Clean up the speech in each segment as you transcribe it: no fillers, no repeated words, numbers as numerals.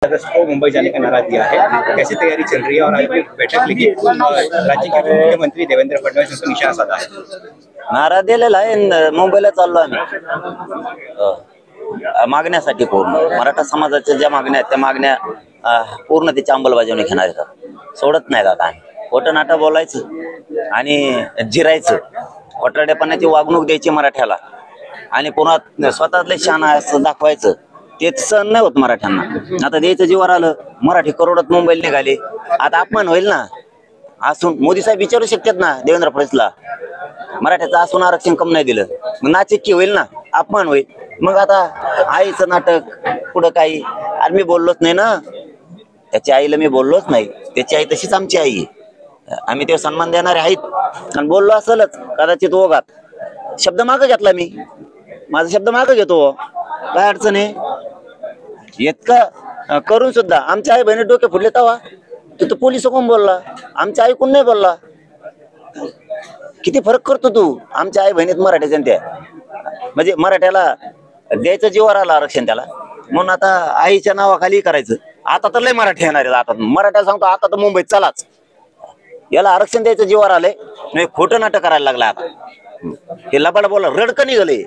अगस्त को मुंबई जाने का नारा दिया है, कैसी तैयारी चल रही है और आज बैठक लेके राज्य के मुख्यमंत्री देवेंद्र फडणवीस ने निशाना साधा है? नारा दिलेला आहे, मुंबईला चाललो आम्ही मागण्यासाठी पूर्ण मराठा समाजाच्या ज्या मागण्या आहेत त्या मागण्या पूर्ण त्याची अंमलबजावणी घेणार आहेत। सोडत नाही आता खोटं नाटं बोलायचं आणि जिरायचं, खोटारडेपणाची वागणूक द्यायची मराठ्याला आणि पुन्हा स्वतःतले शहाणा असं दाखवायचं, ते सहन नाही होत मराठ्यांना। आता द्यायचं जीवावर आलं, मराठी करोडात मुंबईला निघाले, आता अपमान होईल ना। असून मोदी साहेब विचारू शकतात ना देवेंद्र फडणवीसला, मराठ्याचं असून आरक्षण कम नाही दिलं, मग नाचिक्की होईल ना, अपमान होईल। मग आता आईचं नाटक पुढं काही, आणि मी बोललोच नाही ना, त्याच्या आईला मी बोललोच नाही, त्याची आई तशीच आमची आई आहे, आम्ही ते सन्मान देणारे आहेत। आणि बोललो असलच कदाचित ओघात शब्द मागं घेतला, मी माझा शब्द मागं घेतो, काय अडचण आहे? इतकं करून सुद्धा आमच्या आई बहिणी डोके फुटले तवा तू पोलीस कोण बोलला, आमच्या आई कोण नाही बोलला। किती फरक करतो तू आमच्या आई बहिणीत मराठ्याच्या त्या, म्हणजे मराठ्याला द्यायचं जीवावर आलं आरक्षण त्याला, म्हणून आता आईच्या नावाखाली करायचं। आता तर लय मराठी येणार आहे, आता मराठ्याला सांगतो आता तर मुंबईत चलाच, याला आरक्षण द्यायचं जीवावर आलंय, नाही खोटं नाटक करायला लागलं। आता हे लबाड बोला रडकं निघाले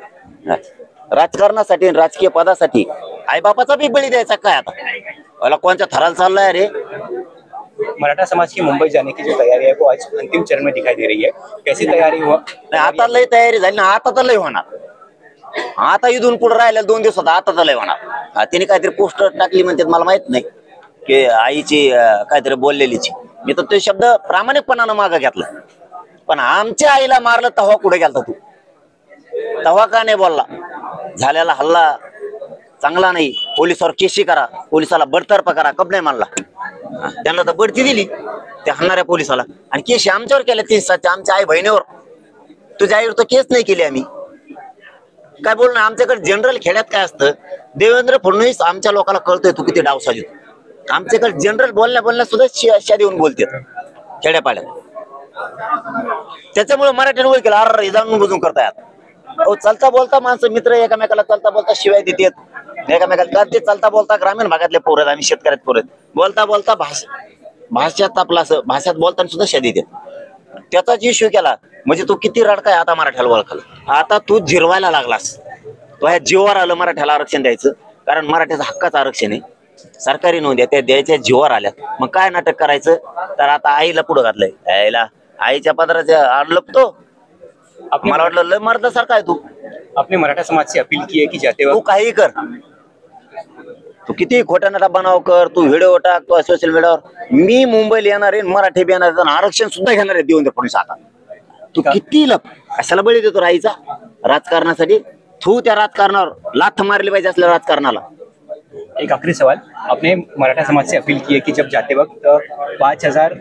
राजकारणासाठी, राजकीय पदासाठी आई बापाचा बी बळी द्यायचा काय? आता मला कोणत्या थराला चाललाय रे? मराठा समाज की मुंबई जाने की जो तैयारी है वो आज अंतिम चरण में दिखाई दे रही है, कैसी तैयारी हुआ? नाही आता लय तयारी झाली ना, आता तर लय होणार, आता इथून पुढे राहिल्या 2 दिवसात आता तर लय होणार। तिने काहीतरी पोस्टर टाकली म्हणतात, मला माहित नाही की आईची काहीतरी बोललेलीची, मी तर ते शब्द प्रामाणिकपणानं मागं घेतला। पण आमच्या आईला मारलं तेव्हा कुठे गेलता तू? तेव्हा का नाही बोलला? झालेला हल्ला चांगला नाही, पोलिसावर केशी करा, पोलिसाला बडतर्फ करा, कब नाही मानला? त्यांना तर बढती दिली त्या हलणाऱ्या पोलिसाला, आणि केशी आमच्यावर केल्या 30 आमच्या आई बहिणीवर। तुझ्या आईवर तर केस नाही केली आम्ही, काय बोलणार? आमच्याकडे जनरल खेड्यात काय असतं, देवेंद्र फडणवीस आमच्या लोकांना कळतोय तू किती डावसाजी, आमच्याकडे जनरल बोलण्या सुद्धा शिया देऊन बोलतात खेड्यापाड्यात। त्याच्यामुळे मराठीने ओळख केला, अरे जाणून बुजून करतायत। अहो चालता बोलता माणसं मित्र एकमेकाला चालता बोलता शिवाय देतात एकमेकाला, ते चालता बोलता ग्रामीण भागातले पोरं आम्ही शेतकऱ्यात पोरं, बोलता बोलता भाषात आपला असं भाषात बोलताना सुद्धा शिया देतात। त्याचाच इश्यू केला म्हणजे तू किती रडकाय आता मराठ्याला ओळखलं, आता तू जिरवायला लागलास। तो ह्या जीवावर आलं मराठ्याला आरक्षण द्यायचं, कारण मराठ्याचं हक्काचं आरक्षण आहे, सरकारी नोंद आहे, त्या द्यायच्या जीवावर आल्या। मग काय नाटक करायचं? तर आता आईला पुढं घातलंय, आईला आईच्या पदराच्या आड लपतो। मला वाटलं लय मर्दासारखा आहे तू। अपने मराठा समाज से अपील की है कि जाते वक्त तू काही कर, तू किती खोटा नाटा बनाव कर, तू व्हिडिओ टाक, तू सोशल मीडियावर, मी मुंबईला येणार आहे, मराठी बी येणार आहे, आरक्षण सुद्धा घेणार आहे देवेंद्र फडणवीस। आता तू किती लप कशाला बळी देतो राईचा राजकारणासाठी? तू त्या राजकारणावर लाथ मारली पाहिजे असल्या राजकारणाला। एक आखिरी सवाल, अपने मराठा समाज से अपील की है कि जब जाते वक्त 5000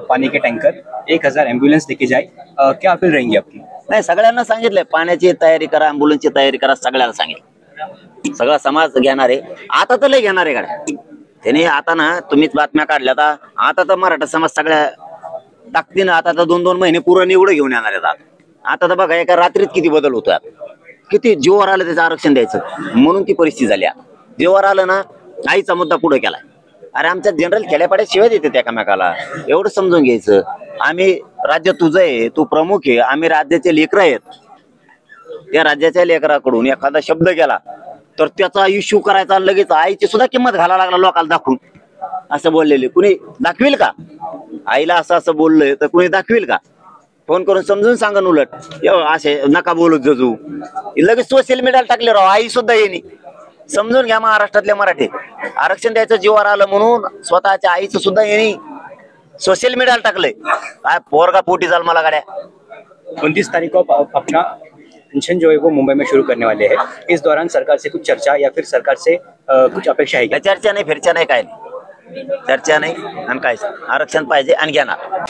पानी के टैंकर, 1000 एम्बुलेंस लेके जाए, क्या अपील रहेंगी आपकी? नाही, सगळ्यांना सांगितलंय पाण्याची तयारी करा, अँब्युलन्सची तयारी करा, सगळ्याला सांगितलं। सगळा समाज घेणार आहे, आता तर लय घेणार आहे गाड्या त्याने। आता ना तुम्हीच बातम्या काढल्या, आता तर मराठा समाज सगळ्या ताकदीनं आता तर 2-2 महिने पूर्ण एवढं घेऊन येणार आहेत। आता तर बघा एका रात्रीत किती बदल होतोय, किती जीवावर आलं त्याचं आरक्षण द्यायचं, म्हणून ती परिस्थिती झाली। जीवावर आलं ना, आईचा मुद्दा पुढे केलाय। अरे आमच्या जनरल खेड्यापाड्यात शिवाय देते एकामेकाला, एवढं समजून घ्यायचं। आम्ही राज्य तुझं आहे, तू प्रमुख आहे, आम्ही राज्याचे लेकरं आहेत। त्या राज्याच्या लेकराकडून एखादा शब्द गेला तर त्याचा इश्यू करायचा, लगेच आईची सुद्धा किंमत घालायला लागला लोकांना दाखवून। असं बोललेले कुणी दाखविल का? आईला असं बोललंय तर कुणी दाखविल का? फोन करून समजून सांगा, उलट असे नका बोलू जजू, लगेच सोशल मीडियाला टाकले राव, आई सुद्धा येणे। समजून घ्या महाराष्ट्रातले मराठी, आरक्षण द्यायचं जीवावर आलं म्हणून स्वतःच्या आईचं सुद्धा येणे सोशल मीडियाला टाकलंय। काय पोरगा पोटी झाल मला गाड्या। 29 तारीख को अपना पेंशन जो है वो मुंबई में शुरू करने वाले हैं, इस दौरान सरकार से कुछ चर्चा या फिर सरकार से कुछ अपेक्षा है क्या? चर्चा नाही, फिरच्या नाही, काय नाही, चर्चा नाही आणि काय, आरक्षण पाहिजे आणि घेणार।